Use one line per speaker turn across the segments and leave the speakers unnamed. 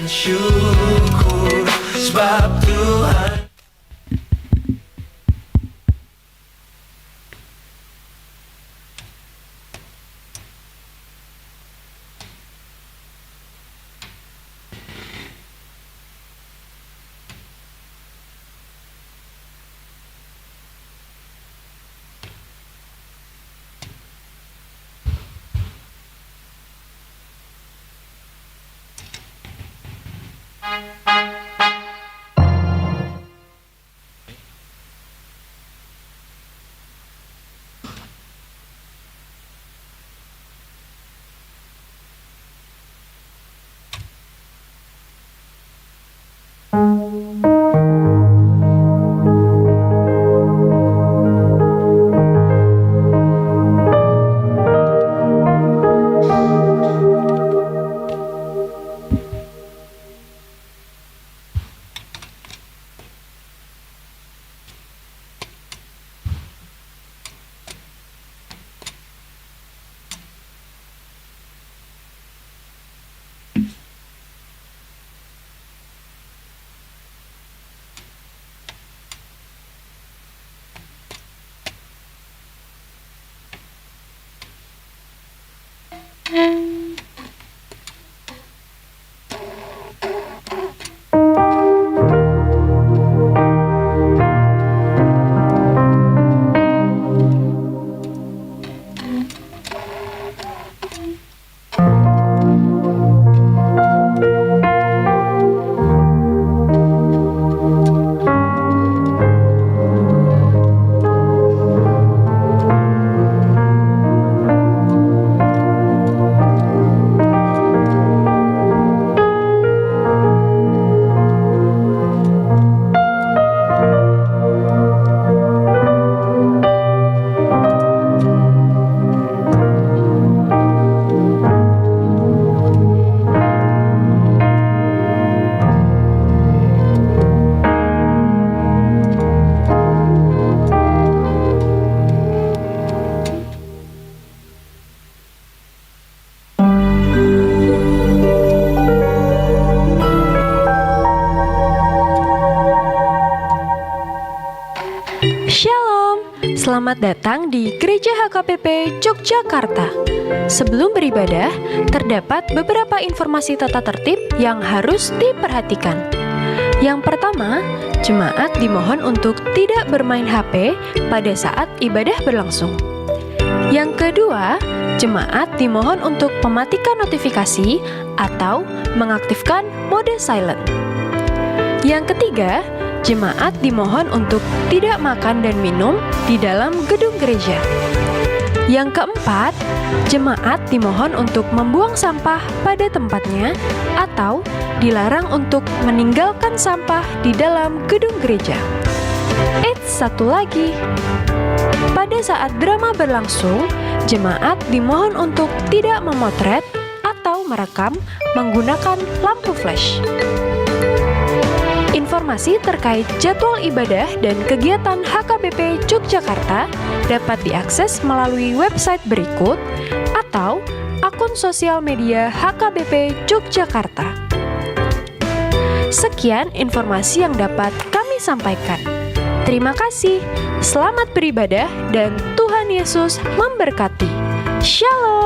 syukur sebab Tuhan.
Selamat datang di Gereja HKBP Yogyakarta. Sebelum beribadah, terdapat beberapa informasi tata tertib yang harus diperhatikan. Yang pertama, jemaat dimohon untuk tidak bermain HP pada saat ibadah berlangsung. Yang kedua, jemaat dimohon untuk mematikan notifikasi atau mengaktifkan mode silent. Yang ketiga, jemaat dimohon untuk tidak makan dan minum di dalam gedung gereja. Yang keempat, jemaat dimohon untuk membuang sampah pada tempatnya atau dilarang untuk meninggalkan sampah di dalam gedung gereja. Satu lagi, pada saat drama berlangsung, jemaat dimohon untuk tidak memotret atau merekam menggunakan lampu flash. Informasi terkait jadwal ibadah dan kegiatan HKBP Yogyakarta dapat diakses melalui website berikut atau akun sosial media HKBP Yogyakarta. Sekian informasi yang dapat kami sampaikan. Terima kasih, selamat beribadah, dan Tuhan Yesus memberkati. Shalom.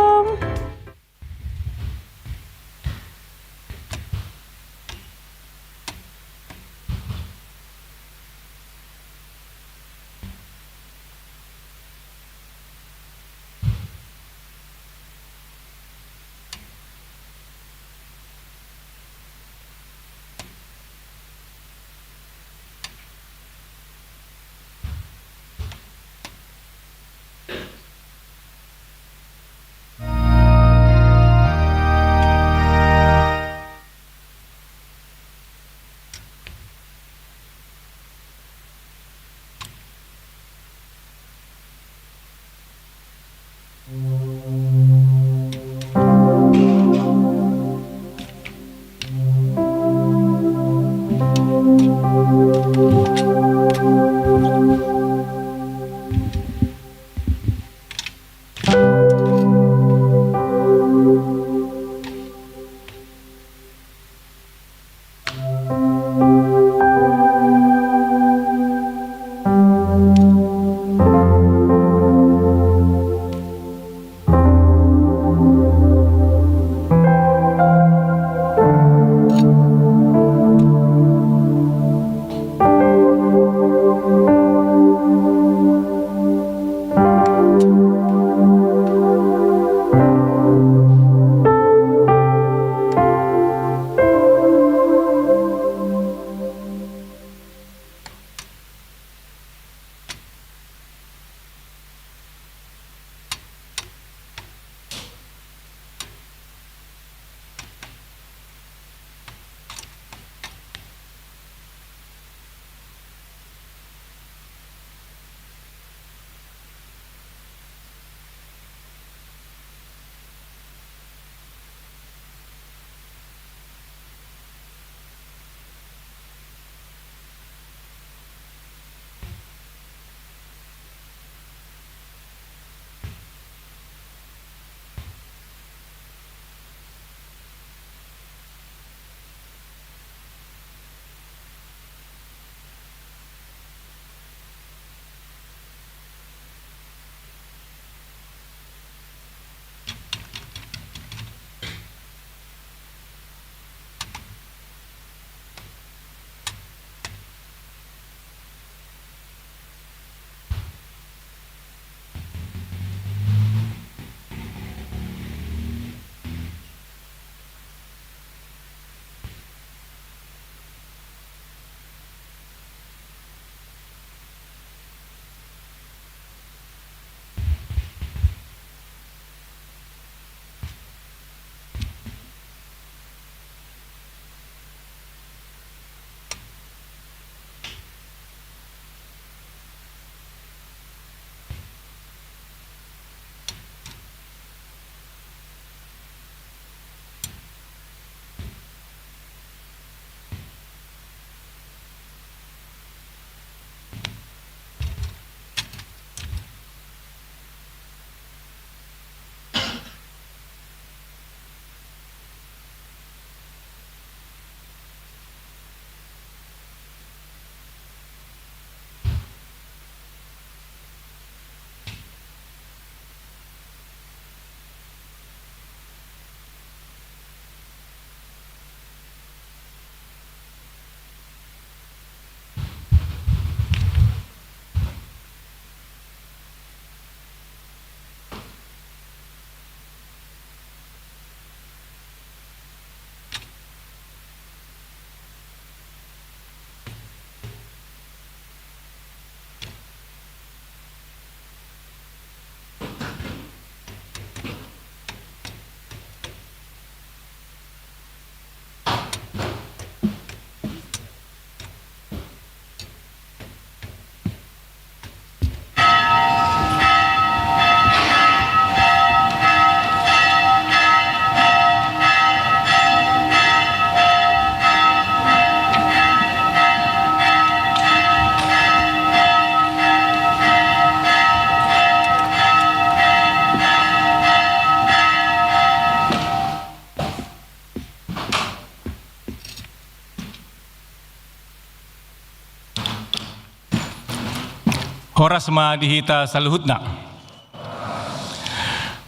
Horas ma dihita saluhutna.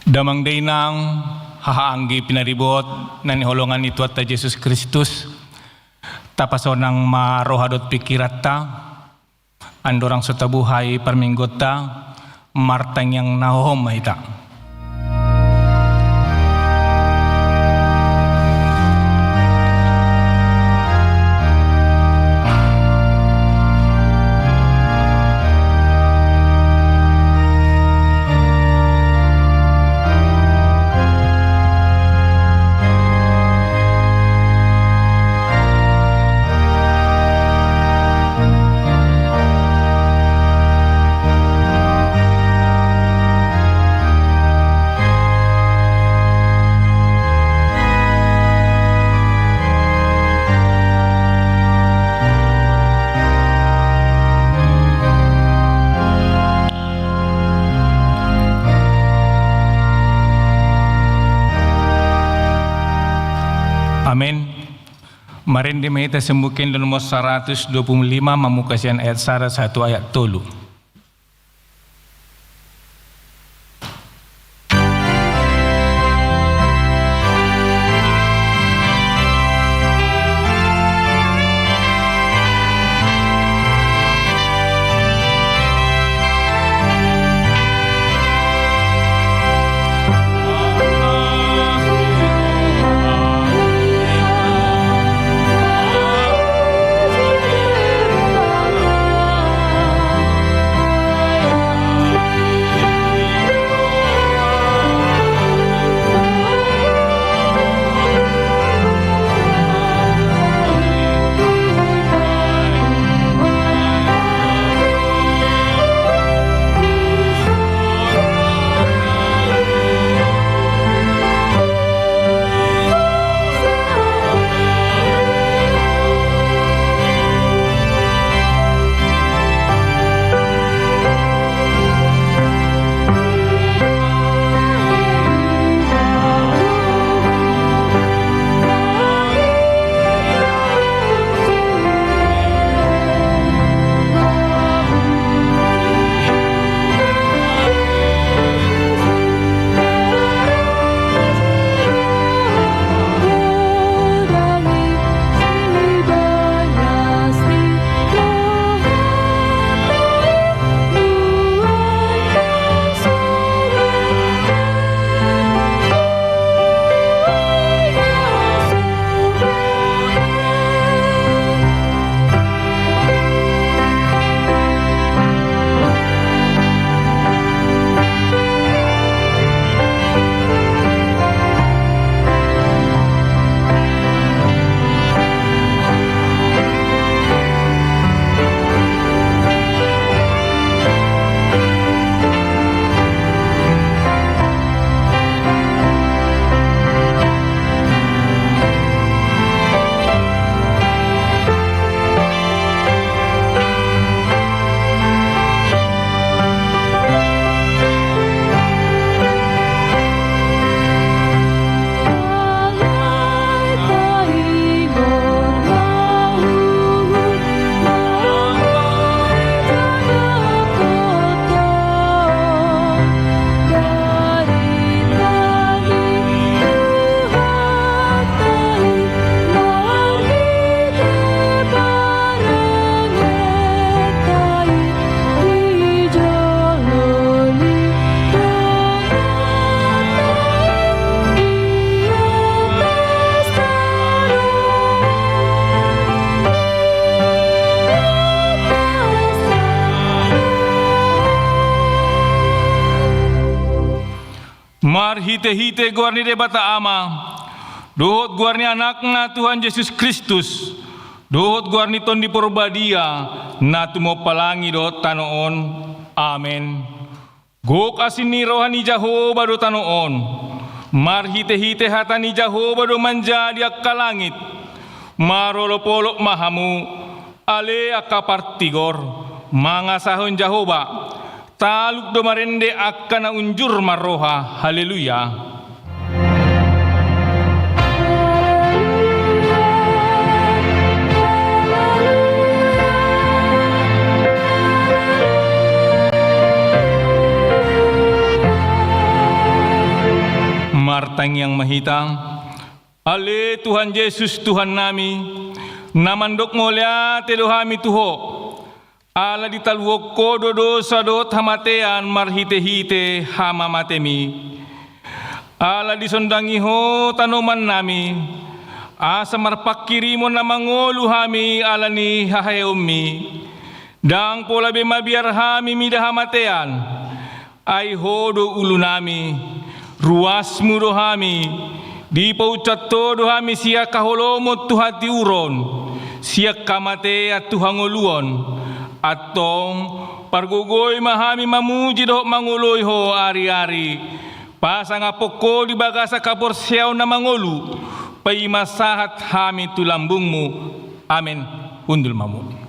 Damang dainang hahaanggi pinaribot na niholongan ni Tuata Yesus Kristus. Tapasonang marohadot pikiratta. Andorang sutabuhay parminggota. Martang yang nahohom mahita. Amin. Marindi mahita sembukin dan nomor 125 memukasian ayat 1 ayat 3. Mar hite-hite guarni de bata ama, dohot guarni anakna Tuhan Yesus Kristus, dohot guarni ton di porbadia, na tumo palangi dohot tanoon, amen. Go kasini rohani Jehovah do tanoon, mar hite-hite hatani Jehovah do manjadi akkalangit, marolopolok mahamu, ale akapartigor, mangasahon Jehovah, taluk do marende akan unjur maroha. Haleluya. martangiang mahita. Ale Tuhan Yesus Tuhan nami, namandok ngolya tedohami tuho. Ala ditaluok ko dosa dot hamatean marhite-hite hama matemi. Ala disondangi ho tanoman nami. Asa marpakirimo na mangolu hami ala ni hahayomi. Dang pola be mabiar hami midahamatean. Ay hodo ulu nami. Ruas mudo hami. Di paucat todo hami siya kaholomot tuhati uron. Siya kamate at tuhangoluon. Atong pargugoy mahami mamuji do manguloy ho ari-ari. Pasang apoko di baga sa kaporsyaw na mangolu. Paimasahat hami tulambungmu. Amen. Undul mamun.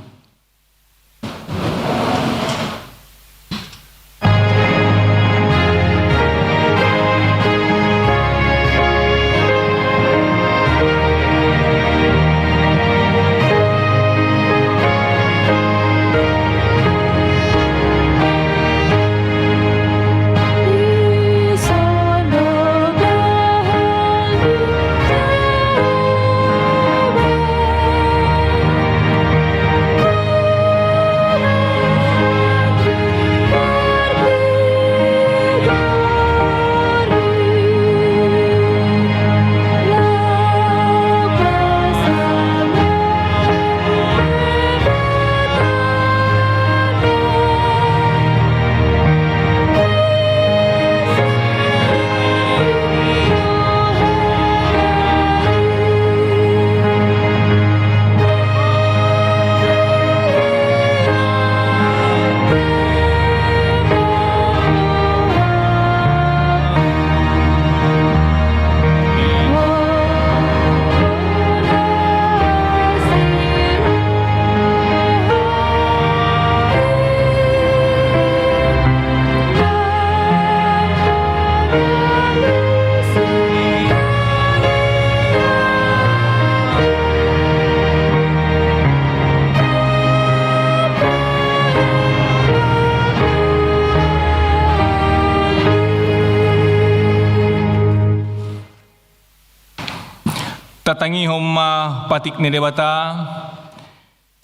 Tatangi homa patik ni debata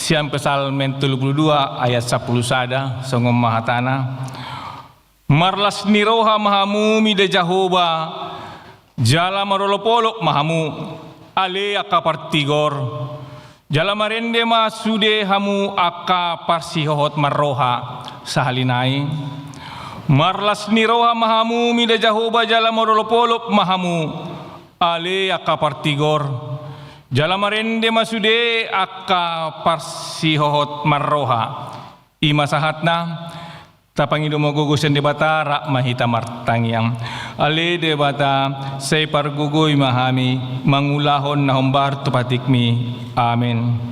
siam Pesal 32 ayat 10 sada songom mahatana marlas niroha mahamu mida Jahoba jala marolopolok mahamu ale akapartigor jala marende masude hamu akaparsihohot marroha sahalinai marlas niroha mahamu mida Jahoba jala marolopolok mahamu ale akapartigor jala marende masude akaparsihohot marroha imasahatna tapangido mogugusen debata rak mahita martangiang ale debata say pargugoy mahami mangulahon na hombar tupatikmi amen.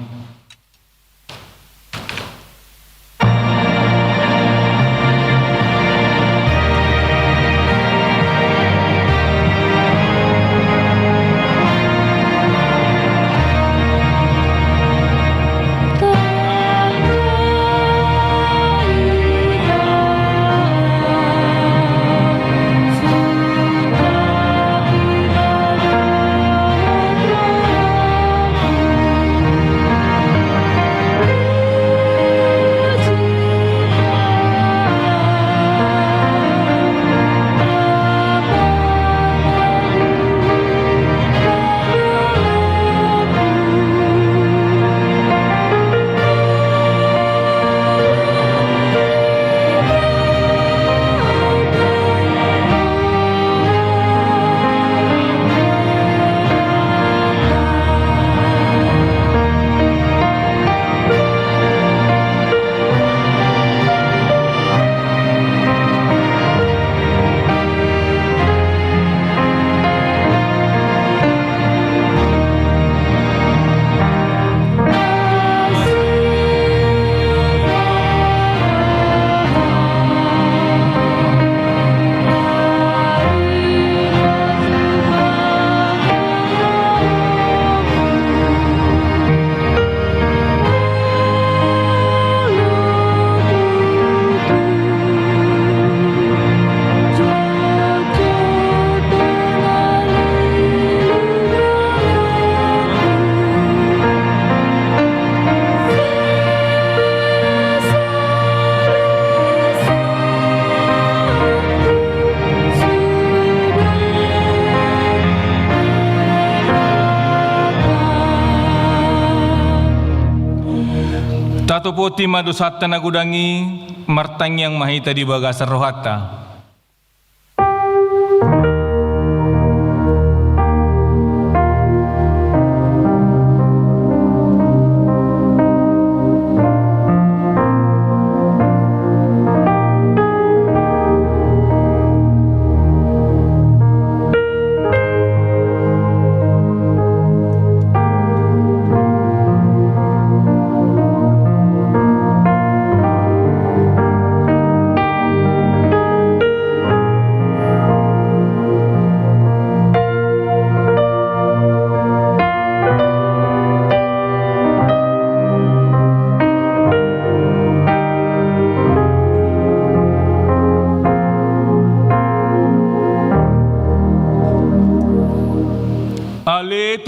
Satu poti madusata nagudangi martang yang mahita di bagasar rohata.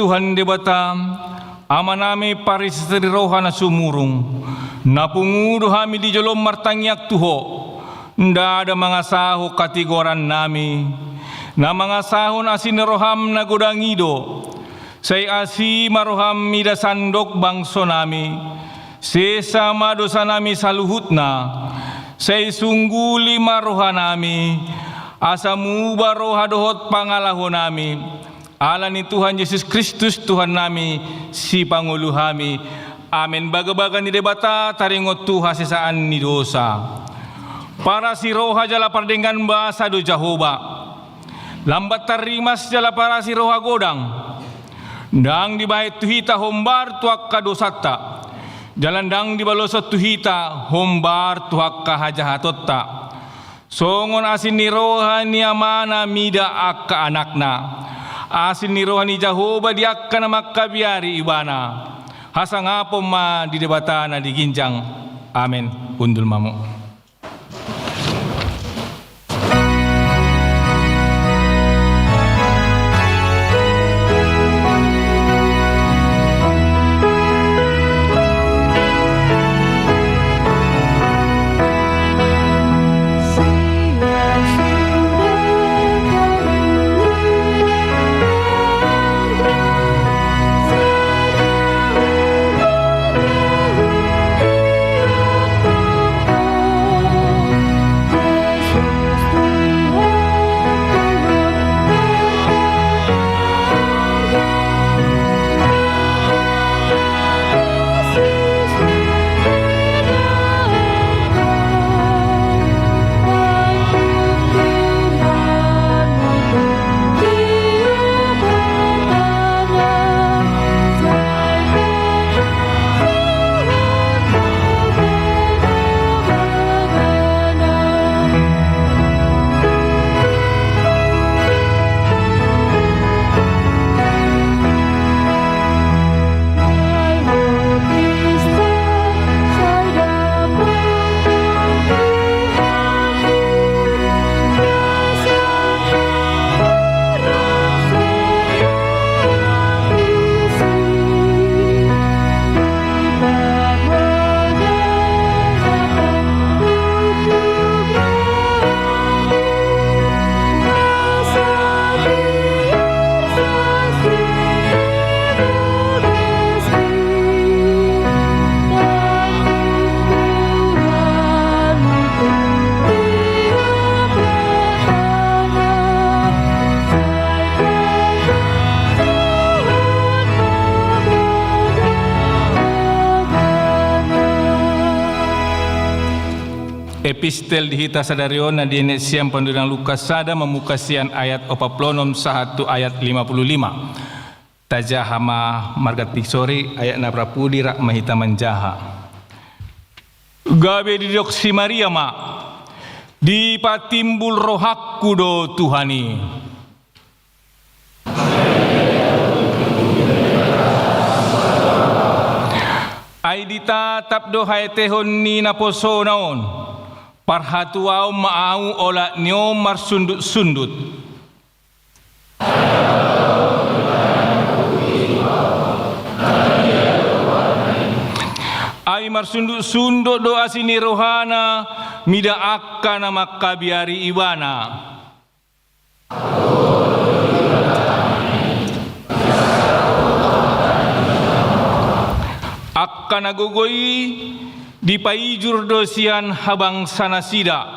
Tuhan debata amanami parisri rohana sumurung napungudo hami di jolom martangyak tuho nda ada mangasaho katigoran nami na mangasahon asin roham nagodangido say asi maroham mida sandok bangso nami sesama dosa nami saluhutna say sungguli maroha nami asamu baroha dohot pangalaho nami Alani Tuhan Yesus Kristus Tuhan nami si Pangulo hami. Amin. Baga-baga ni debata taringot Tuhan sesaan ni dosa. Para si roha jala pardengan bahasa do Jehovah. Lambat tarimas jala para si roha godang. Dang di bahit tuhita hombar tuak kadosata. Jalan dang di balosot tuhita hombar tuak kahajahatotta. Songon asin ni roha ni amana mida akka anakna. Asin ni rohani Jehovah diakkan makabiari ibana. Hasang apom ma di debata na diginjang. Amen. Undul mamu. Epistel dihita sadarion na di siang pandudang Lukas sada memukasian ayat 41 ayat 55. Tajahama margati sore ayat na prapudi rak mahita manjaha. Gabe di doksi Maria ma di patimbul rohakku do Tuhani. Ay dita tapdo hay tehon ni naposo naon. Parhatuaw maau ola nyo marsundut-sundut. Ay marsundut-sundut doa sini rohana mida akka na makabiari ibana. Akka nagugoy di paijur do sian habang sanasida,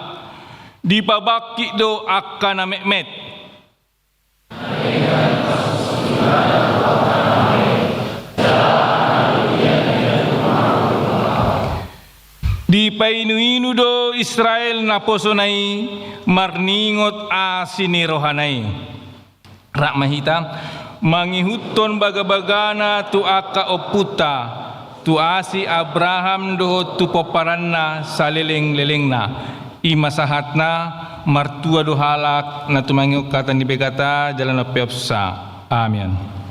di pabaki do akana mekmet. Di painuinu do Israel na posonai marningot asini rohanai. Rak mahita mangihuton baga-bagana tu aka oputa tu asi Abraham do tu poparanna saleleng-lelengna imasahatna martua do halak na tumangiok kata ni begata jalan na peopsa. Amin.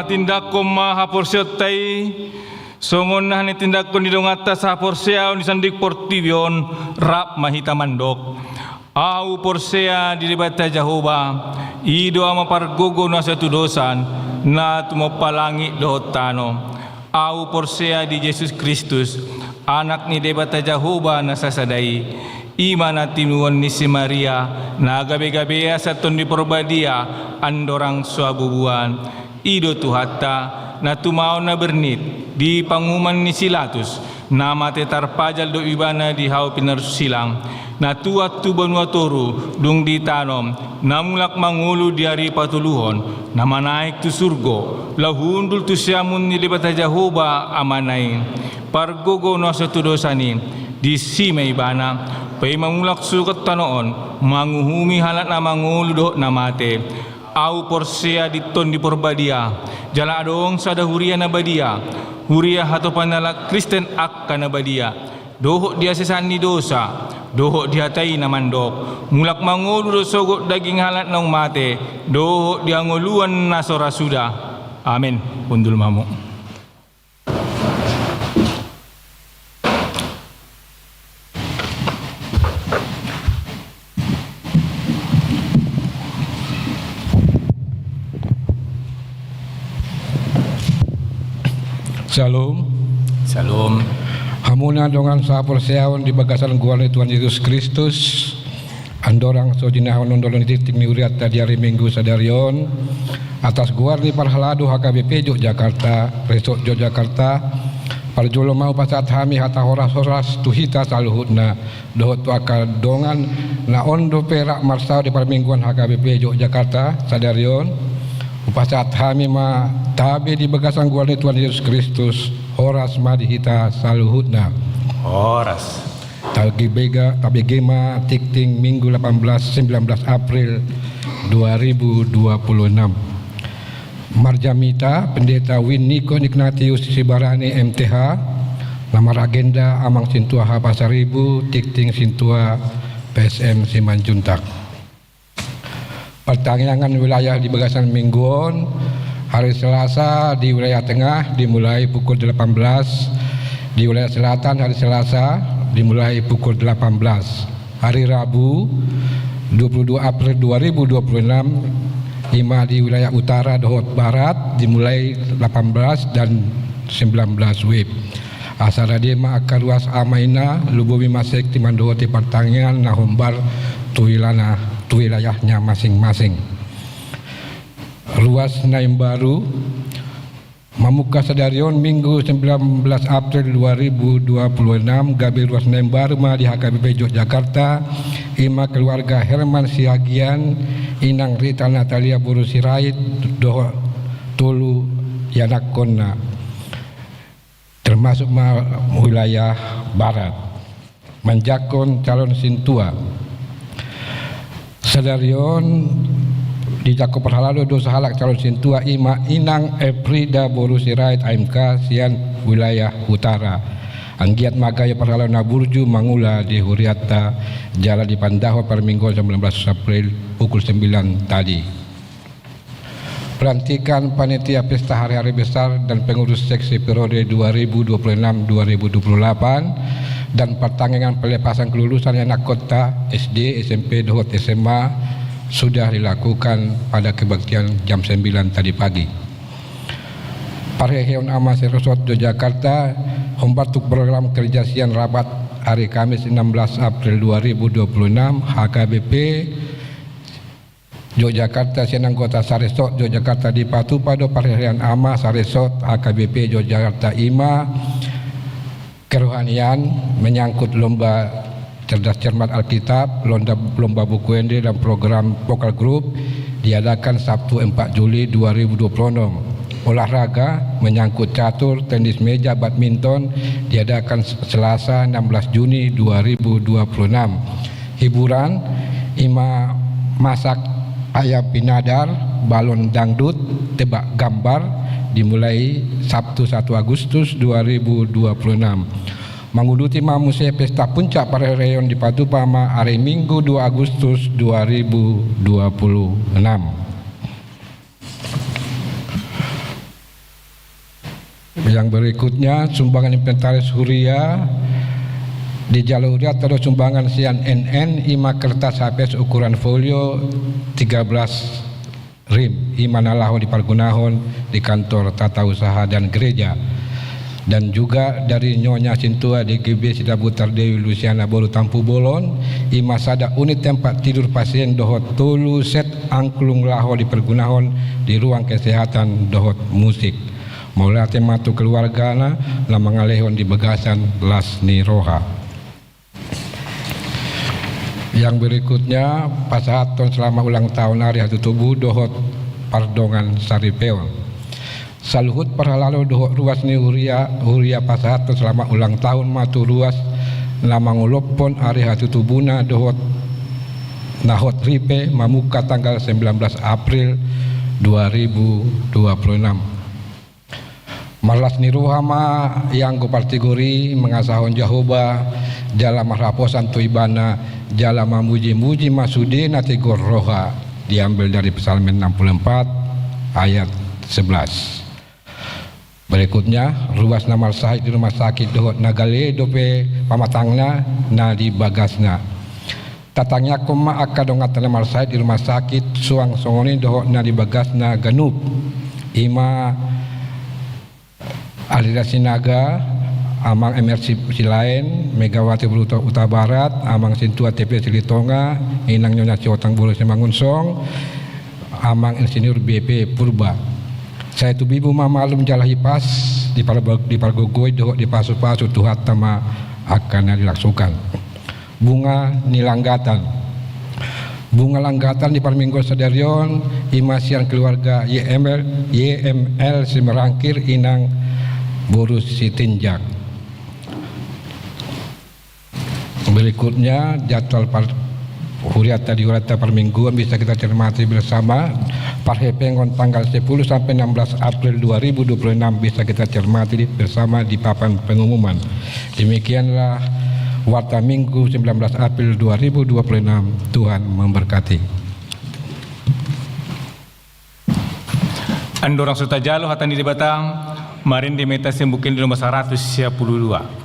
Tindak ko mahaporsyotay songon na ni tindak ko nilungata sa porsya ni sandik portibyon rap mahita mandok au porsya di libata Jehova ido ama pargogo na sa tudosan na tumopalangi lohotano au porsya di Yesus Kristus anak ni debata Jehova na sasadai ima na tinuan ni si Maria na gabi-gabi sa ton di porbadia andorang suabubuan ido tuhata na tumao na bernit di panguman ni Silatus na matetar pajal do ibana di hau pinarsilang na tuat tuban watoru dung di tanom na mulak mangulu di hari patuluhon na manaik tu surgo lahundul tu siamun ni libata Jehova amanay pargogo no sa tudosani di simay ibana pay mangulak sukat tanoon manguhumi halat na mangulu do na mate au porsya diton di porbadia jala adong sada huria na badia huria hato panala Kristen akka na badia doho dia sesani dosa doho dia tai na mandok mulak mangulu do sogot daging halat nang mate doho dia ngoluan na sora suda. Amin. Pundul mamu.
Shalom.
Shalom.
Hamuna dengan sa persiawan di bagasan guarni Tuhan Yesus Kristus. Andorang sojinahon nondolon titik miuriat tadi hari Minggu sadarion. Atas guarni parhaladu HKBP Yogyakarta, Resort Yogyakarta. Parjolo mau pasat hami hata horas-horas tuhita saluhutna dohot tuaka dongan na ondo perak marsau di parmingguan HKBP Yogyakarta sadarion. Upasat hami ma tabi di bagasan guarni Tuhan Yesus Kristus horas madi hita saluhutna
Horas
Talgi Bega Tabi Gema Tikting Minggu 19 April 2026. Marjamita Pendeta Win Niko Ignatius Sibarani MTH. Lamar agenda Amang Sintua H Pasaribu Tikting Sintua PSM Simanjuntak. Pertandingan wilayah di bagasan mingguan hari Selasa di wilayah tengah dimulai pukul 18, di wilayah selatan hari Selasa dimulai pukul 18. Hari Rabu 22 April 2026 di wilayah utara Dohot Barat dimulai 18 dan 19 WIB. Asara dia aka ruas amaina lububi masek timandoho ti pertanian nahombar tu wilayahnya masing-masing. Ruas Naim Baru Mamuka Sadarion Minggu 19 April 2026 Gabi Ruas Naim Baru di HKBP Yogyakarta Ima keluarga Herman Siagian Inang Rita Natalia Buru Sirait Doho Tulu Yanakonna termasuk wilayah barat menjakon calon Sintua Sadarion di Jakob Perhalalu dosa halak calon Sintua Ima Inang Eprida Boru Sirait AMK Sian wilayah utara Anggiat Magaya Perhalalu Naburju Mangula di Huriata Jalan di Pandaho per Minggu 19 April pukul 9 tadi. Pelantikan Panitia Pesta Hari-Hari Besar dan Pengurus Seksi Periode 2026-2028 dan pertandingan pelepasan kelulusan anak kota SD, SMP, Dohot SMA sudah dilakukan pada kebaktian jam 9 tadi pagi. Parheheon Ama Serosot Yogyakarta membentuk program kerja siang rapat hari Kamis 16 April 2026 HKBP Yogyakarta sian anggota Saresot Yogyakarta di Patu Pado Parheheon Ama Saresot HKBP Yogyakarta IMA kerohanian menyangkut lomba cerdas cermat Alkitab, lomba buku ende dan program vokal group diadakan Sabtu 4 Juli 2026. Olahraga menyangkut catur, tenis meja, badminton diadakan Selasa 16 Juni 2026. Hiburan Ima masak ayam pinadar, balon dangdut, tebak gambar dimulai Sabtu 1 Agustus 2026. Menguluti Mamuse Pesta Puncak Parheheon di Patupama hari Minggu 2 Agustus 2026. Yang berikutnya sumbangan inventaris Huria di jalur Huria terus sumbangan sian NN Ima kertas HP ukuran folio 13 rim Ima nalaho di Pargunahon di kantor tata usaha dan gereja. Dan juga dari Nyonya Sintua DGB Sidabutar Dewi Luciana Boru Tampu Bolon Ima sada unit tempat tidur pasien Dohot Tulu Set Angklung Laho di Pergunahon di ruang kesehatan Dohot Musik mulai tematu keluargana la mangalehon di Begasan Lasni Roha. Yang berikutnya pasahaton selama ulang tahun hari Hatu Tubuh Dohot Pardongan Saripeon Saluhut Parhalalu Dohot ruas ni Huria pasahaton selama ulang tahun matu ruas nama ngulopon hari Hatu Tubuna Dohot Nahot Ripe Mamuka tanggal 19 April 2026. Marlas Niruhama yang Gopartigori mengasahon Jahoba Jala Mahraposan Tuibana Jala Mamuji-muji Masude Natigor Roha diambil dari Psalmen 64 ayat 11. Berikutnya ruas Namal Sahid di Rumah Sakit Dohot Nagale Dope Pamatangna na di Bagasna. Tatangnya koma akadongat Namal Sahid di Rumah Sakit Suang Songoni Dohot na di Bagasna Ganup Ima Alira Sinaga Amang MRC Silain Megawati Beruta Utara Barat Amang Sintua TP Silitonga Inang Nyonya Ciotang Bulu Semangunsong Amang Insinyur BP Purba. Saya tu bibu mamalum jalahi pas di Pargogoi Dohot di Pasu-Pasu Tuhat Tama akan dilaksukan. Bunga Nilanggatan di Parminggo Sadarion Imasian keluarga YML Simerangkir Inang Borus Sitinjak. Berikutnya jadwal Huriata di Huriata Permingguan bisa kita cermati bersama. Parhepengon tanggal 10 sampai 16 April 2026 bisa kita cermati bersama di papan pengumuman. Demikianlah Warta Minggu 19 April 2026. Tuhan memberkati.
Andorang Suta Jalo hatan di Batang Marin di Meta Sembukin di nomor 152.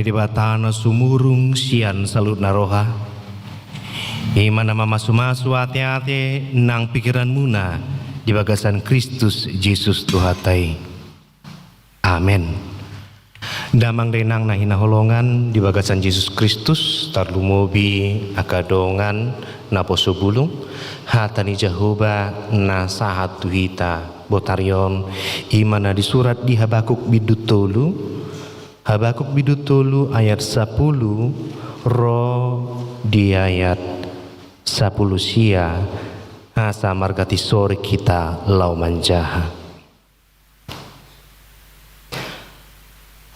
ni debatana sumurung sian salut naroha. Imana mama masu hati-hati nang pikiran muna di bagasan Kristus Yesus Tuhatai. Amin. Damang denang nahina holongan di bagasan Yesus Kristus tarlumobi akadongan naposo bulung hatani Jehovah na sahat tuhita botarion imana di surat di Habakuk bidutolu ayat 10 roh di ayat 10 sia asa margati sore kita lau manjaha.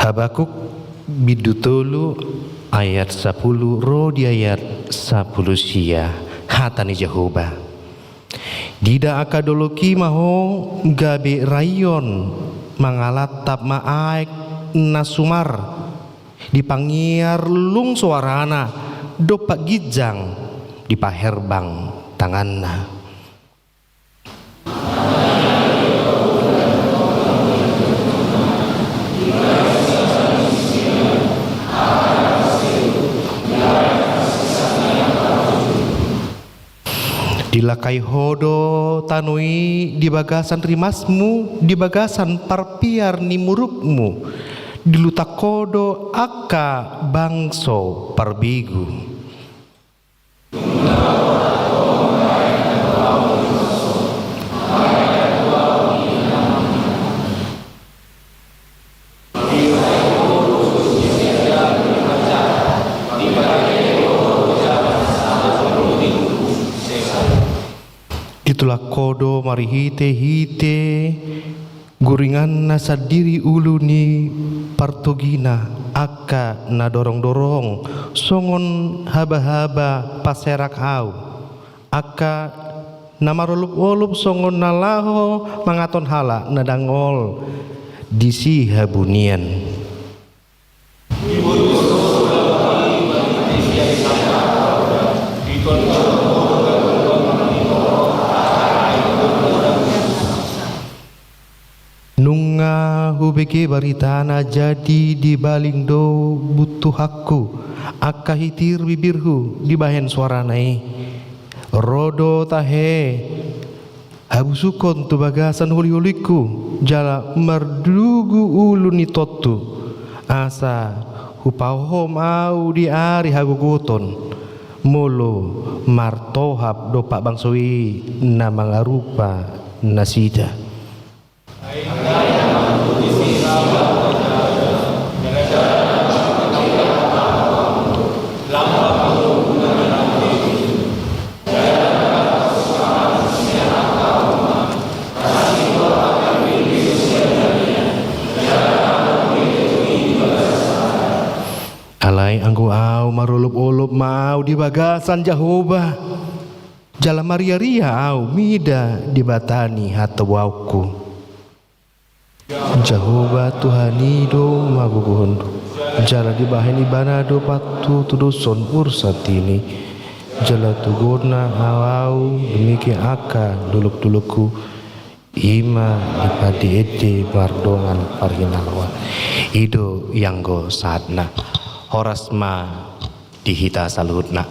Habakuk bidutolu ayat 10 roh di ayat 10 sia hatani Jehovah dida akadoloki maho gabe rayon mangalatap maaik nasumar dipangiar lung suarana dopak gijang dipaherbang tanganna. Dilakai hodo tanui di bagasan rimasmu, di bagasan parpiar ni murukmu, dilutakodo aka bangso parbigu. Itulah kodo mari hite guringan nasa diri ulu ni partogina aka na dorong songon haba-haba paserak hau aka na marulup-ulup songon nalaho mangaton hala nadangol disi habunian. Nunga hubeke baritana jadi di baling do butuh aku aka hitir bibirhu di bahen suaranai rodo tahe habusukon tu bagasan huli-huliku jala merdugu ulu ni totu asa hupahom au di ari haguguton mulu martohap dopak bangsoi na mangarupa nasida. Alai angku au marulup-ulup mau di bagasan Jehovah jala maria-ria au mida dibatani hatawauku Jehovah Tuhani do maguguhundu jala dibahen ibanado patu tuduson ursatini jala tugurna awau demikian aka duluk-dulukku ima dipadi ede bardongan parginalwa ido yanggo saatna horasma dihita saluhutna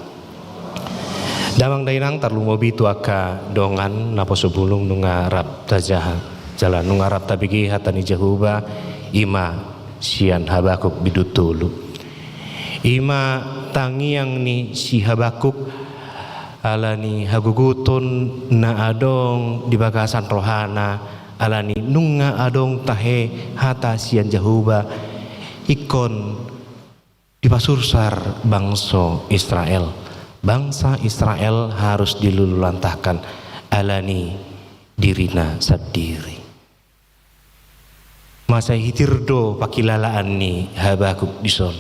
damang dainang tarlumobi tu aka dongan naposo bulung nunga rab tajaha jalan nunga rab tabigi hatani Jehovah ima sian Habakuk bidutulu ima tangiang ni si Habakuk alani hagugutun na adong di bagasan rohana alani nunga adong tahe hata sian Jehovah ikon dipasursar bangsa Israel harus dilululantahkan alani dirina sadiri masa hitirdo pakilalaan ni Habakuk dison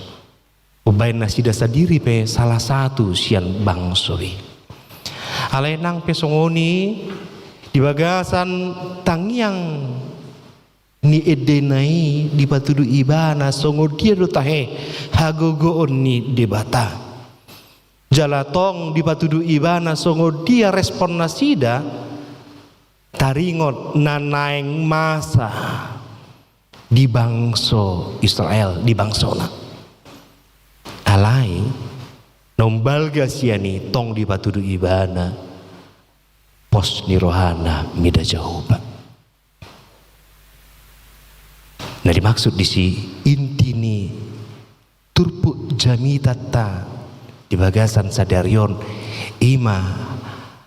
ubain nasida sadiri pe salah satu sian bangsoi alenang pesongoni di bagasan tangiang ni edenai di patudu ibana songo dia do tahe hagogoon ni debata jalatong di patudu ibana songo dia respon nasida taringot nanaeng masa di bangso Israel di bangsona alai nombalga siani tong di batudu ibana pos ni rohana mida jahoba. Nah dimaksud di si intini turpu jami tata di bagasan sadarion ima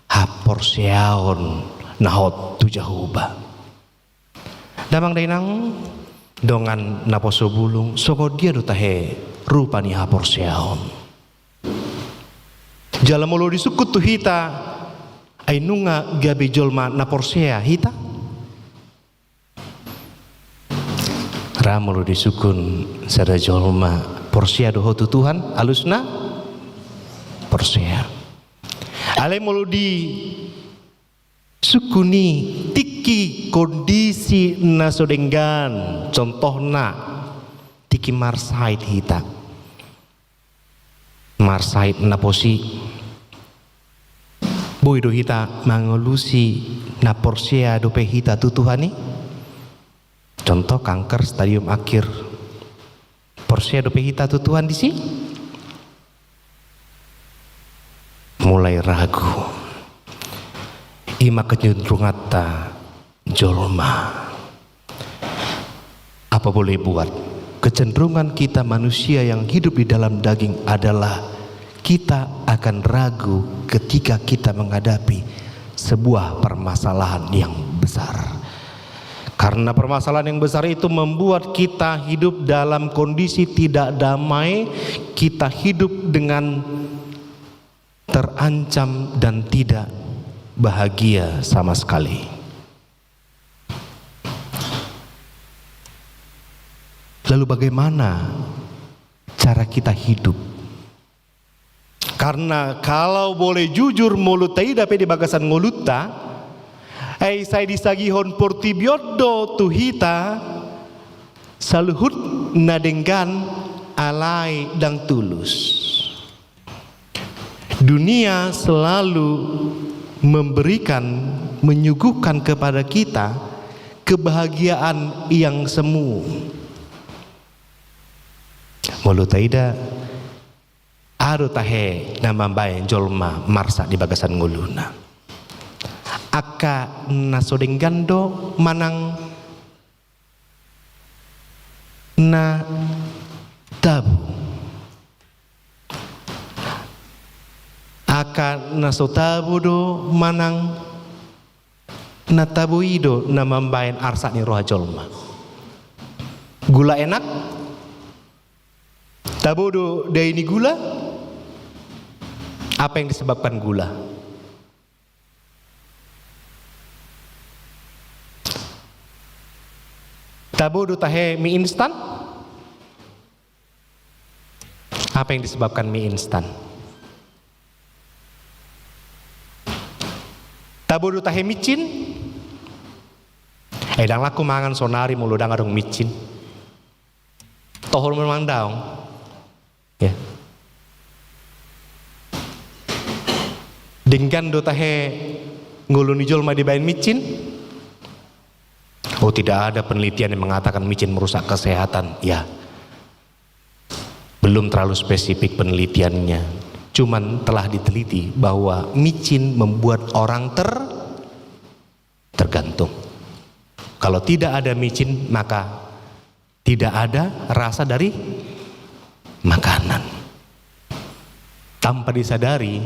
hapor seaon nahot tu jahoba. Damang dainang dongan naposo bulung soko dia dutahe rupani hapor seaon. Jala mulu disukut tu hita ainunga gabe jolma naporsea hita ramulu disukun sada jolma porsea doho tu Tuhan alusna porsea ale mulu di sukuni tiki kondisi nasodenggan contohna tiki marsait hita marsait naposi boy do hita mangolusi na porsea dope hita tutuhani contoh kanker stadium akhir porsea dope hita tutuhan di si mulai ragu ima kecenderungata jolma apa boleh buat kecenderungan kita manusia yang hidup di dalam daging adalah kita akan ragu ketika kita menghadapi sebuah permasalahan yang besar. Karena permasalahan yang besar itu membuat kita hidup dalam kondisi tidak damai, kita hidup dengan terancam dan tidak bahagia sama sekali. Lalu bagaimana cara kita hidup? Karena kalau boleh jujur mulut taida pe di bagasan ngoluta saya disagihon portibiodo tuhita saluhut nadenggan alai dan tulus. Dunia selalu memberikan menyuguhkan kepada kita kebahagiaan yang semu. Mulut taida aro tahe nama bayan jolma marsa di bagasan nguluna aka nasodenggando manang na tabu aka nasotabu do manang na tabu ido nama bayan arsa ni roha jolma gula enak tabu do dari ini gula. Apa yang disebabkan gula? Tabu tahe mie instan. Apa yang disebabkan mie instan? Tabu tahe micin. Dang laku mangan sonari mulu dang adong micin. Tohol memang daong. Ya. Dengan do tahe nguluni jolma dibayan micin. Oh tidak ada penelitian yang mengatakan micin merusak kesehatan. Ya, belum terlalu spesifik penelitiannya. Cuman telah diteliti bahwa micin membuat orang tergantung. Kalau tidak ada micin maka tidak ada rasa dari makanan. Tanpa disadari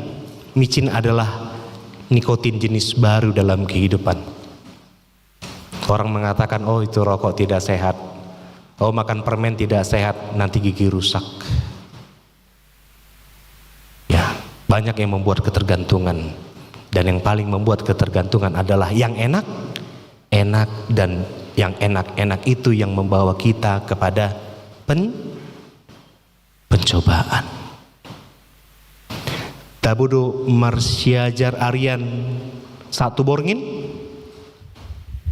micin adalah nikotin jenis baru dalam kehidupan. Orang mengatakan, oh itu rokok tidak sehat, oh makan permen tidak sehat, nanti gigi rusak. Ya, banyak yang membuat ketergantungan. Dan yang paling membuat ketergantungan adalah yang enak, dan yang enak itu yang membawa kita kepada pencobaan. Tabudo Marsiajar Aryan satu borngin.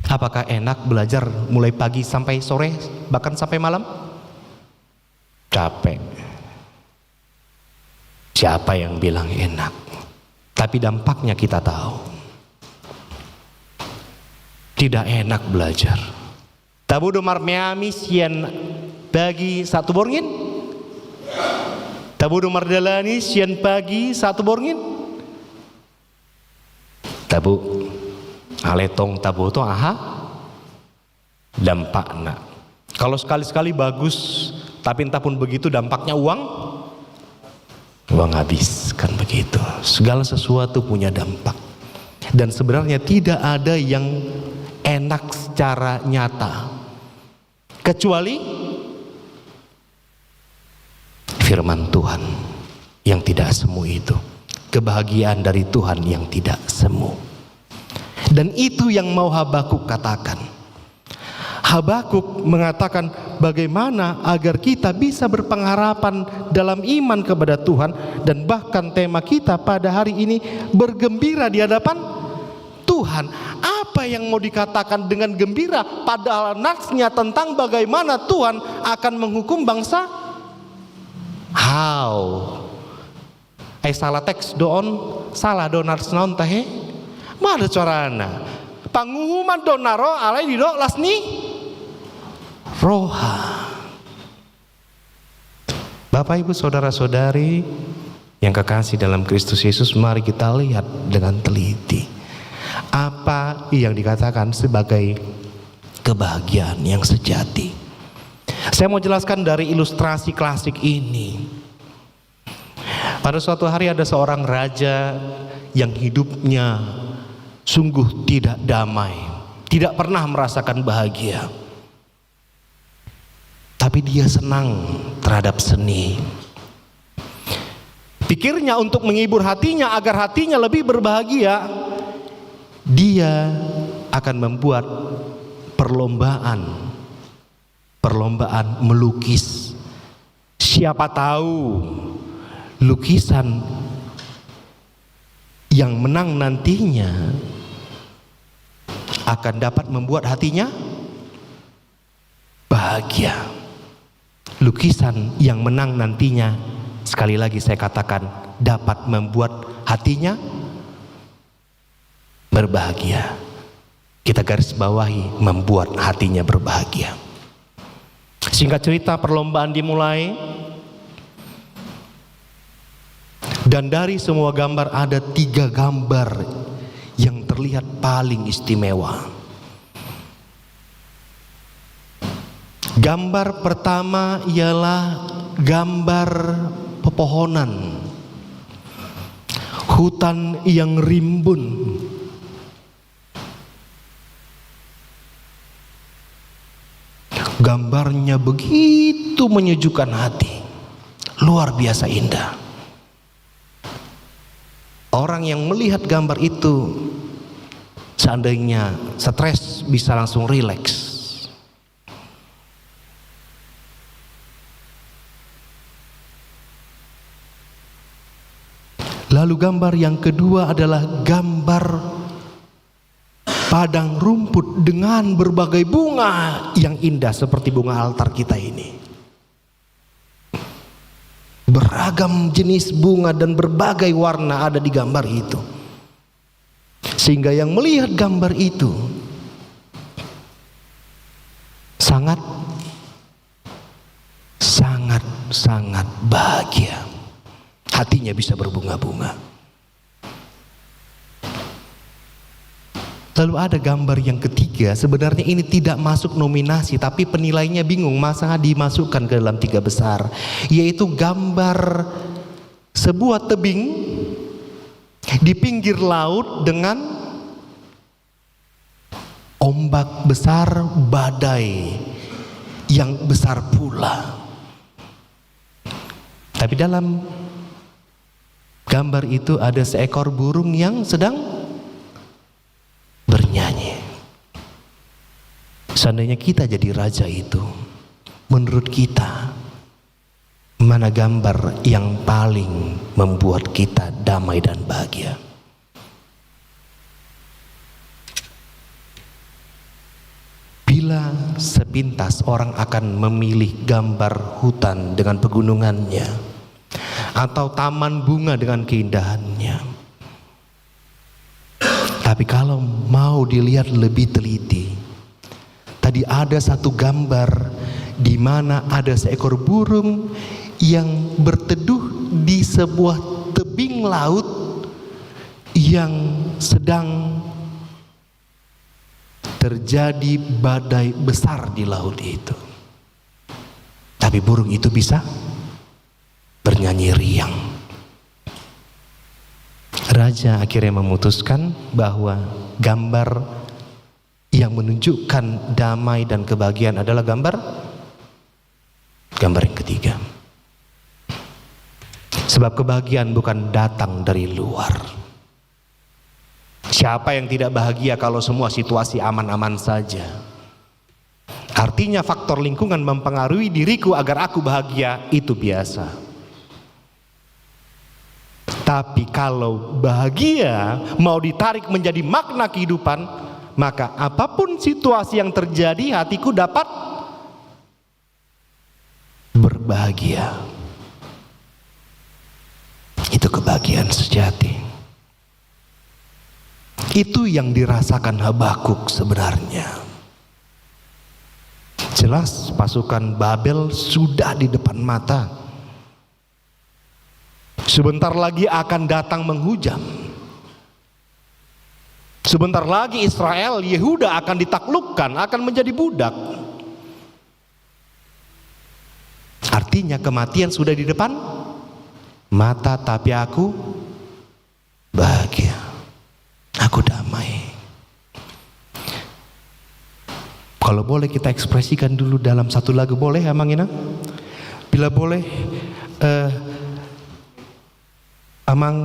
Apakah enak belajar mulai pagi sampai sore bahkan sampai malam? Capek. Siapa yang bilang enak? Tapi dampaknya kita tahu. Tidak enak belajar. Tabudo Marmeami sian bagi satu borngin. Tabu nomor dalani sian pagi satu borngin. Tabu aletong tabu to dampakna. Kalau sekali-sekali bagus, tapi entah pun begitu dampaknya uang habis kan begitu. Segala sesuatu punya dampak. Dan sebenarnya tidak ada yang enak secara nyata kecuali firman Tuhan yang tidak semu itu, kebahagiaan dari Tuhan yang tidak semu. Dan itu yang mau Habakuk katakan. Habakuk mengatakan bagaimana agar kita bisa berpengharapan dalam iman kepada Tuhan, dan bahkan tema kita pada hari ini bergembira di hadapan Tuhan. Apa yang mau dikatakan dengan gembira padahal natsnya tentang bagaimana Tuhan akan menghukum bangsa? How? Salah teks salah donars naon teh? Mana carana? Pangumuman donaro alai di do lasni roha. Bapak Ibu saudara-saudari yang kekasih dalam Kristus Yesus, mari kita lihat dengan teliti apa yang dikatakan sebagai kebahagiaan yang sejati. Saya mau jelaskan dari ilustrasi klasik ini. Pada suatu hari ada seorang raja yang hidupnya sungguh tidak damai, tidak pernah merasakan bahagia. Tapi dia senang terhadap seni. Pikirnya untuk menghibur hatinya agar hatinya lebih berbahagia, dia akan membuat perlombaan melukis. Siapa tahu lukisan yang menang nantinya akan dapat membuat hatinya bahagia. Lukisan yang menang nantinya, sekali lagi saya katakan, dapat membuat hatinya berbahagia. Kita garis bawahi membuat hatinya berbahagia. Singkat cerita, perlombaan dimulai, dan dari semua gambar ada 3 gambar yang terlihat paling istimewa. Gambar pertama ialah gambar pepohonan, hutan yang rimbun. Gambarnya begitu menyejukkan hati, luar biasa indah. Orang yang melihat gambar itu seandainya stres bisa langsung rileks. Lalu gambar yang kedua adalah gambar padang rumput dengan berbagai bunga yang indah seperti bunga altar kita ini. Beragam jenis bunga dan berbagai warna ada di gambar itu. Sehingga yang melihat gambar itu sangat bahagia. Hatinya bisa berbunga-bunga. Lalu ada gambar yang ketiga, sebenarnya ini tidak masuk nominasi, tapi penilainya bingung masa dimasukkan ke dalam 3 besar, yaitu gambar sebuah tebing di pinggir laut dengan ombak besar, badai yang besar pula. Tapi dalam gambar itu ada seekor burung yang sedang bernyanyi. Seandainya kita jadi raja itu, menurut kita mana gambar yang paling membuat kita damai dan bahagia? Bila sepintas orang akan memilih gambar hutan dengan pegunungannya atau taman bunga dengan keindahannya, tapi kalau mau dilihat lebih teliti, tadi ada satu gambar di mana ada seekor burung yang berteduh sebuah tebing laut yang sedang terjadi badai besar di laut itu. Tapi burung itu bisa bernyanyi riang. Raja akhirnya memutuskan bahwa gambar yang menunjukkan damai dan kebahagiaan adalah gambar yang ketiga. Sebab kebahagiaan bukan datang dari luar. Siapa yang tidak bahagia kalau semua situasi aman-aman saja? Artinya faktor lingkungan mempengaruhi diriku agar aku bahagia, itu biasa. Tapi kalau bahagia mau ditarik menjadi makna kehidupan, maka apapun situasi yang terjadi, hatiku dapat berbahagia. Itu kebahagiaan sejati. Itu yang dirasakan Habakuk sebenarnya. Jelas pasukan Babel sudah di depan mata. Sebentar lagi akan datang menghujam. Sebentar lagi Israel, Yehuda akan ditaklukkan, akan menjadi budak. Artinya kematian sudah di depan mata, tapi aku bahagia. Aku damai. Kalau boleh kita ekspresikan dulu dalam satu lagu, boleh Amang Ina? Bila boleh, Amang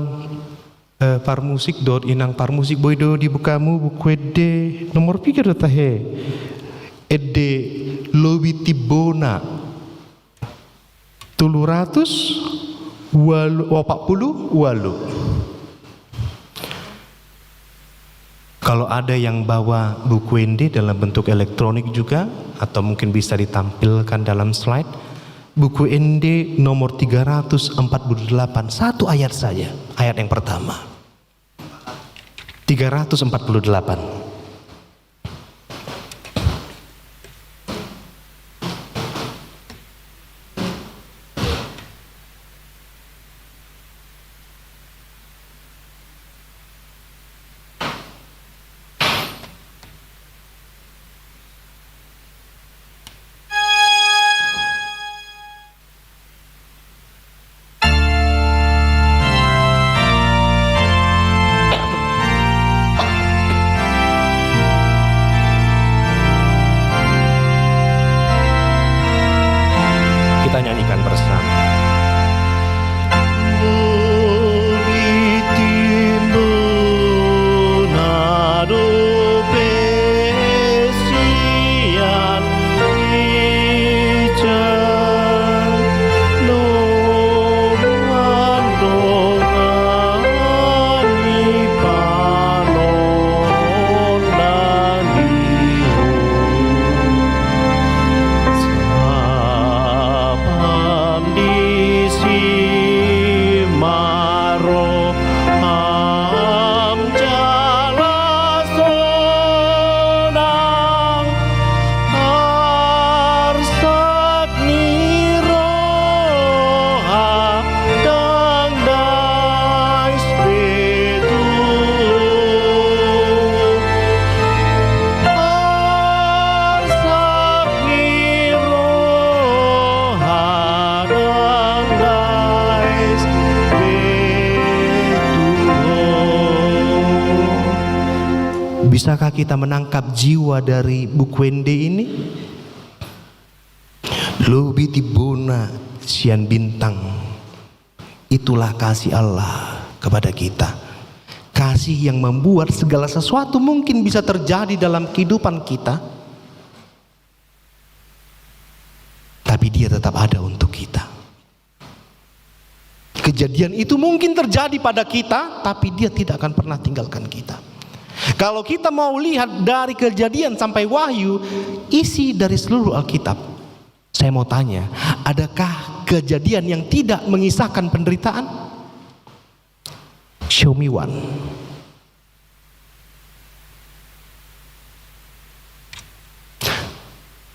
parmusik dot inang parmusik boydo dibukamu bukwede nomor pikir tahe ede lobi tibona 700 walu. Kalau ada yang bawa buku ende dalam bentuk elektronik juga, atau mungkin bisa ditampilkan dalam slide, buku ende nomor 348, satu ayat saja, ayat yang pertama. 348. Kita nyanyikan bersama. Bisakah kita menangkap jiwa dari buku ende ini? Lobi tibona sian bintang. Itulah kasih Allah kepada kita. Kasih yang membuat segala sesuatu mungkin bisa terjadi dalam kehidupan kita, tapi dia tetap ada untuk kita. Kejadian itu mungkin terjadi pada kita, tapi dia tidak akan pernah tinggalkan kita. Kalau kita mau lihat dari Kejadian sampai Wahyu, isi dari seluruh Alkitab, saya mau tanya, adakah kejadian yang tidak mengisahkan penderitaan? Show me one.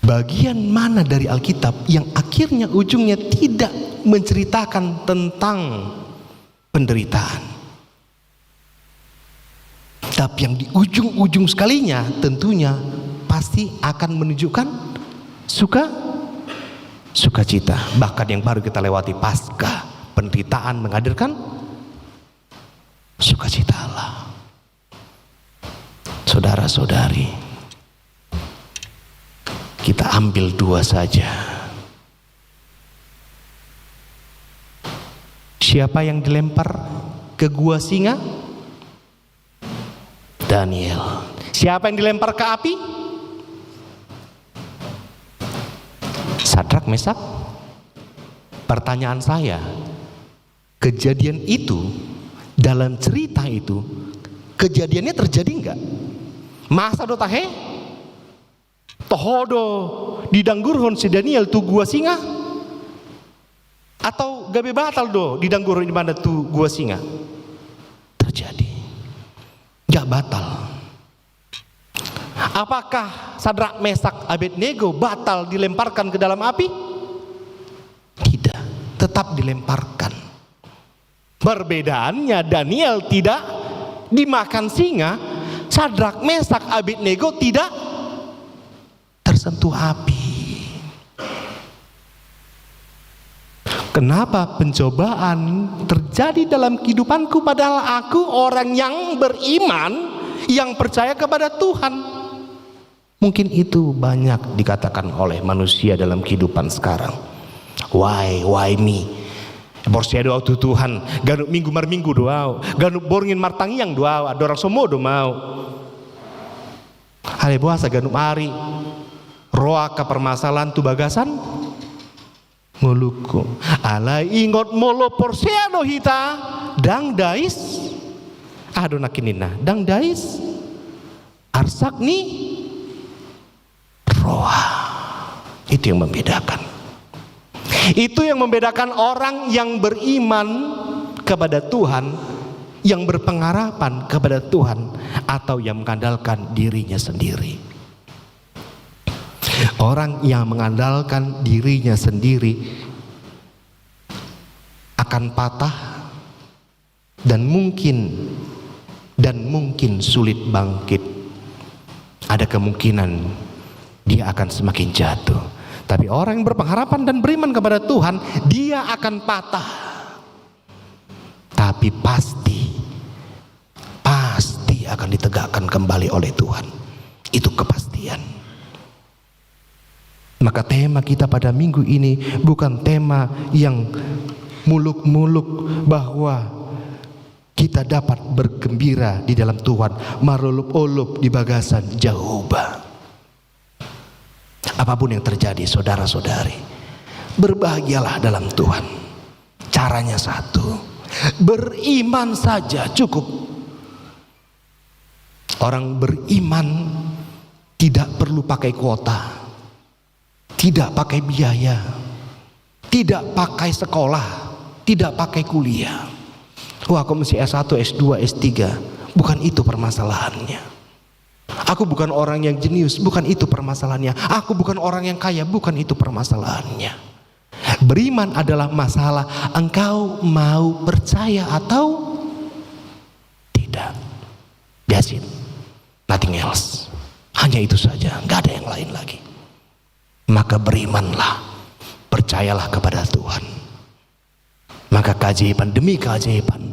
Bagian mana dari Alkitab yang akhirnya ujungnya tidak menceritakan tentang penderitaan. Tapi yang di ujung-ujung sekalinya tentunya pasti akan menunjukkan sukacita. Bahkan yang baru kita lewati pasca penderitaan menghadirkan sukacita Allah. Saudara-saudari, kita ambil dua saja. Siapa yang dilempar ke gua singa? Daniel. Siapa yang dilempar ke api? Sadrak, Mesak. Pertanyaan saya, kejadian itu, dalam cerita itu, kejadiannya terjadi enggak? Masa do tahe? Tohodo didanggurhon si Daniel tu gua singa? Atau gabe batal do didanggurhon di mana tu gua singa? Terjadi. Enggak batal. Apakah Sadrak, Mesak, Abednego batal dilemparkan ke dalam api? Tidak, tetap dilemparkan. Perbedaannya Daniel tidak dimakan singa, Sadrak, Mesak, Abednego tidak tersentuh api. Kenapa pencobaan terjadi dalam kehidupanku padahal aku orang yang beriman, yang percaya kepada Tuhan? Mungkin itu banyak dikatakan oleh manusia dalam kehidupan sekarang. Why me? Borsia doa tu Tuhan, ganuk minggu mar minggu doa, ganuk borngin martangiang doa, ada orang semua do mau. Hale puasa ganuk mari, roa ke permasalahan tu bagasan, nguluku. Ala ingot molo porsia do hita, dang dais, ado nakinina, dang dais, arsak ni, roa. Itu yang membedakan. Itu yang membedakan orang yang beriman kepada Tuhan, yang berpengharapan kepada Tuhan, atau yang mengandalkan dirinya sendiri. Orang yang mengandalkan dirinya sendiri akan patah dan mungkin sulit bangkit. Ada kemungkinan dia akan semakin jatuh. Tapi orang yang berpengharapan dan beriman kepada Tuhan, dia akan patah. Tapi pasti akan ditegakkan kembali oleh Tuhan. Itu kepastian. Maka tema kita pada minggu ini bukan tema yang muluk-muluk bahwa kita dapat bergembira di dalam Tuhan, marulup-ulup di bagasan Jehovah. Apapun yang terjadi, saudara-saudari, berbahagialah dalam Tuhan. Caranya satu, beriman saja cukup. Orang beriman tidak perlu pakai kuota, tidak pakai biaya, tidak pakai sekolah, tidak pakai kuliah. Wah, aku mesti S1, S2, S3. Bukan itu permasalahannya. Aku bukan orang yang jenius, bukan itu permasalahannya. Aku bukan orang yang kaya, bukan itu permasalahannya. Beriman adalah masalah engkau mau percaya atau tidak. That's it. Nothing else. Hanya itu saja, nggak ada yang lain lagi. Maka berimanlah, percayalah kepada Tuhan. Maka keajaiban demi keajaiban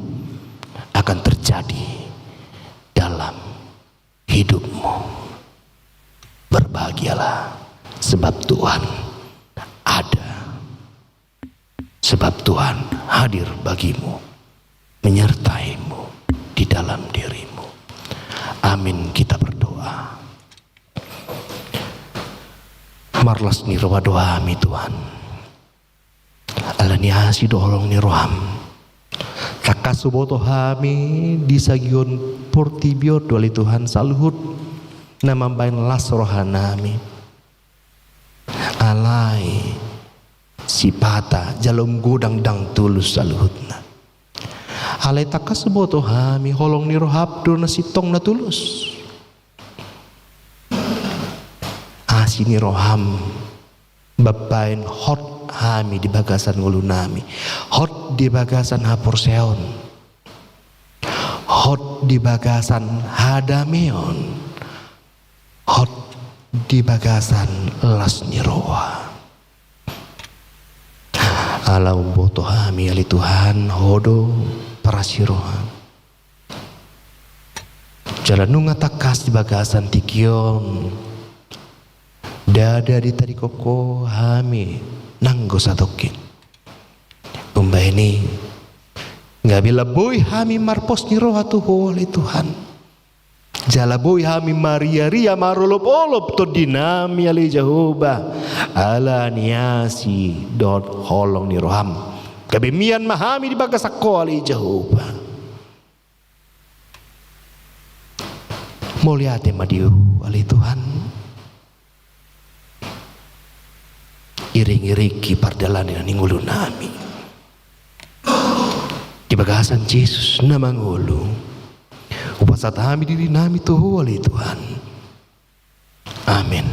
akan terjadi dalam hidupmu. Berbahagialah sebab Tuhan ada, sebab Tuhan hadir bagimu, menyertaimu di dalam dirimu. Amin. Kita berdoa. Marlas ni roha doa mi Tuhan. Ala ni asi dolong ni roham. Takasuboto hami disagion portibio doli Tuhan saluhut namambain las rohanami. Alai sipata jalom gudang dang tulus saluhutna. Alai takasuboto hami holong ni rohab do na sitong na tulus. Asini roham babain hot hami di bagasan ngulunami, hot di bagasan hapor seon,
hot di bagasan hadameon, hot di bagasan lasniroa. Alau boto hami ali Tuhan hodo parasiroha. Jalan nunga takas di bagasan tikion, dada di tadi koko hami nanggo satokin. Umba ini nggak bila boy hami marpos ni roha tuh oleh Tuhan. Jala boy hami Maria ria marolop-olop to dinami ali Jehovah ala niasi dot holong ni roham. Kabemian mahami di bagasako ali Jehovah. Muliate madiu ali Tuhan. Iring-iriki pardalanan ningulu nami. Di bagasan Yesus namangulu. Upasat kami diri nami tuh oleh Tuhan. Amin.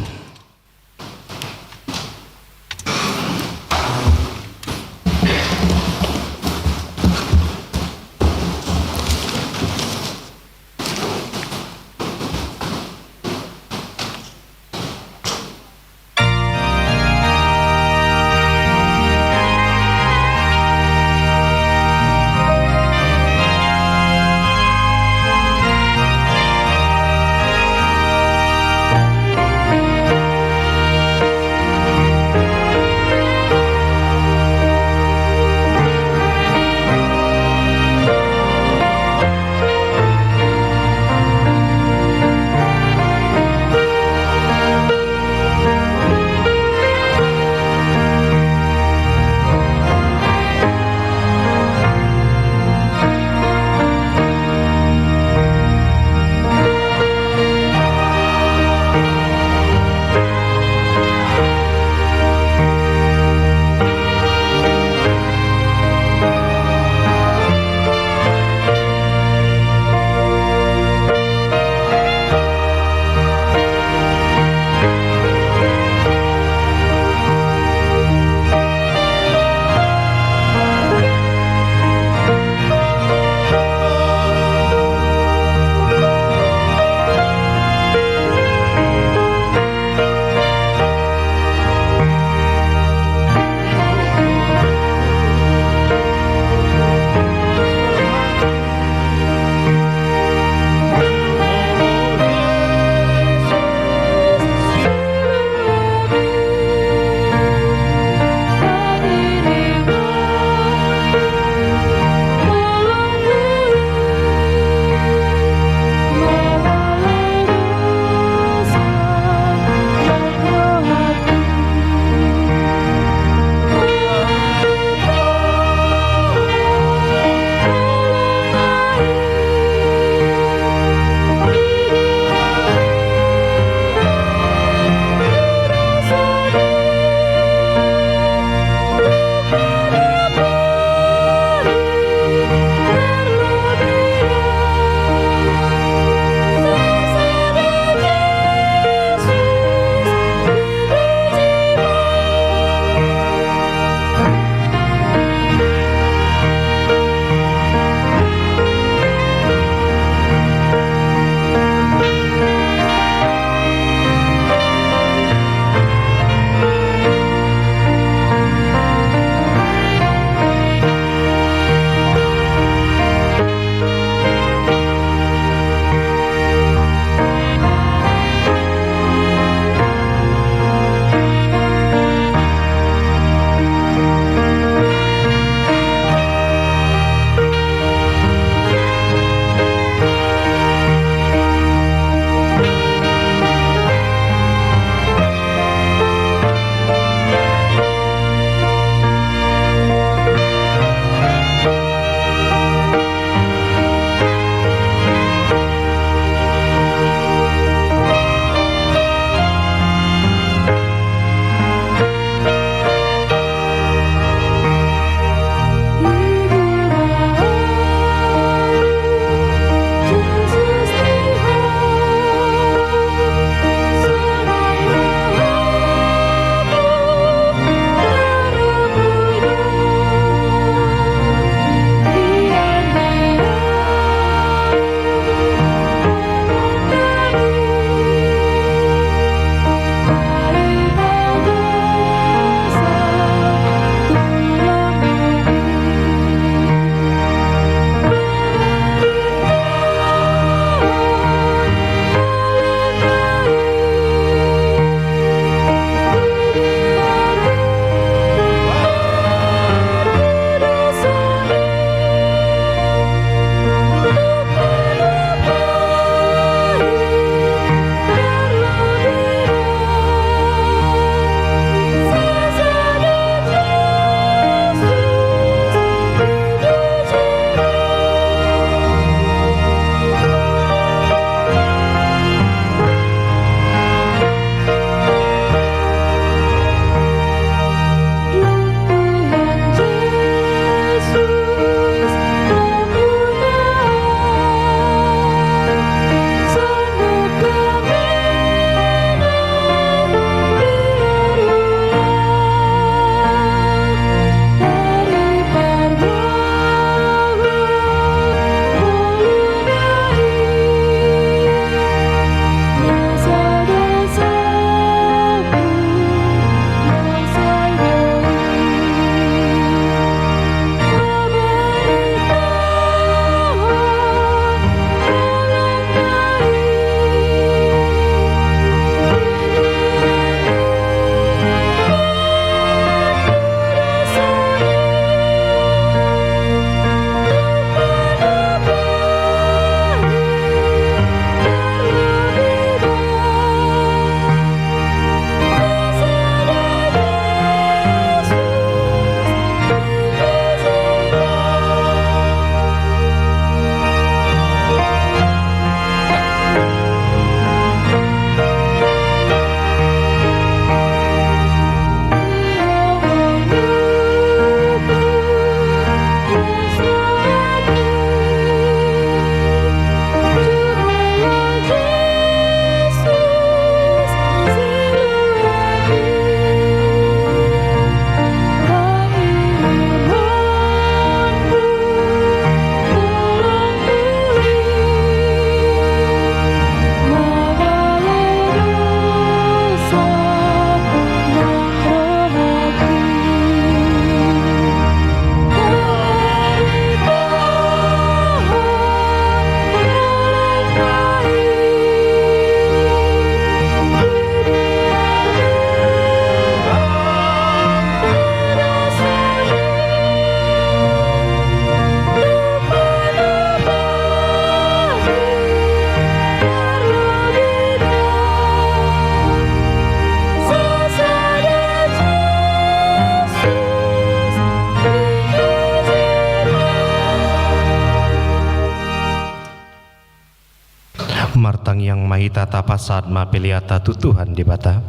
Martang yang mahita tapasat ma peliata tu Tuhan di bata.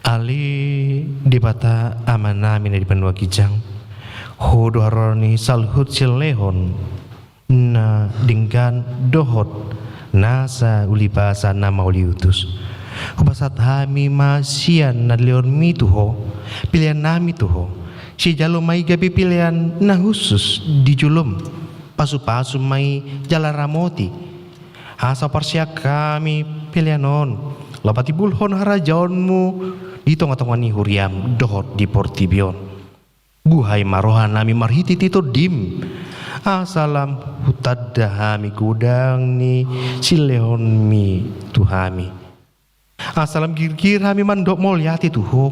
Ali di bata amanami di benua kijang. Hodo haroni salhut silehon na dinggan dohot nasa ulibasa nama uliutus. Hubasat hami masian na leon mi tuho pilihan nami tuho. Si jalo mai gabi pilihan na khusus di julum pasu-pasu mai jala ramoti. Asa parsia kami pilihanon lapati bulhon harajaonmu di tengah-tengah ni huriam dohot di portibion. Guhai marohan nami marhiti tito dim. Asalam hutadda hami gudang ni silehon mi tuhami. Asalam girgir hami mandok molyati tuho.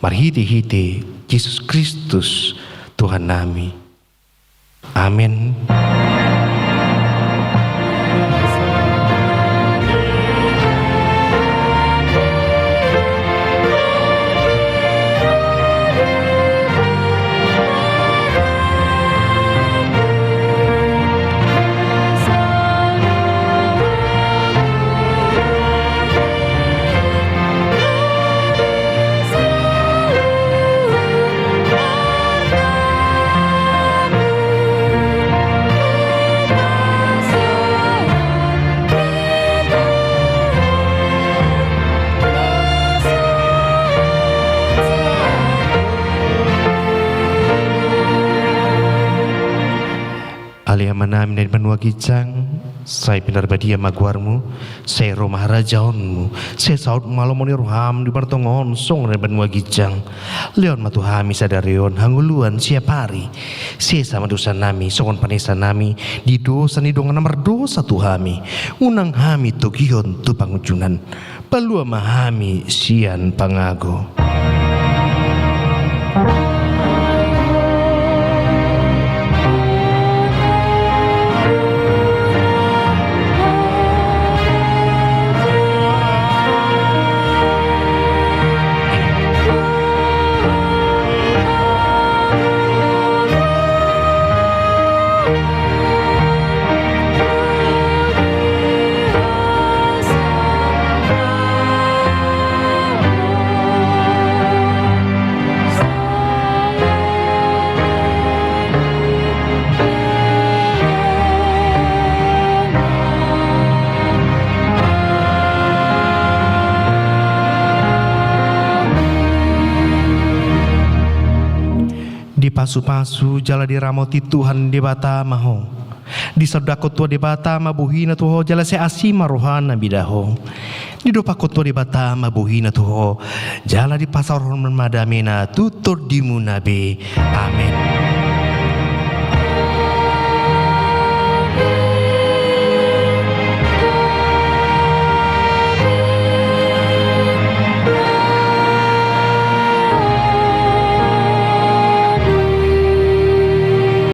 Marhiti-hiti Yesus Kristus Tuhan nami. Amin. Aliamanami dari benua kijang, saya pinar badia maguarmu, saya rumah rajaonmu, saya saud malomoni roham di bartongon song dari benua kijang. Leon matuhami sadarion hanguluan siap hari, saya sama dosa nami, songon panesa nami, di dosa ni dongan nomor dosa tuhami, unang hami togihon tu pangujunan, palua mahami sian pangago. Di pasu-pasu jala diramoti Tuhan di bata maho. Di sodako tua di bata mabuhina tuho jala se asima rohana bidaho. Di dopako tua di bata mabuhina tuho jala di pasar horman madamena tutur dimunabe. Amin.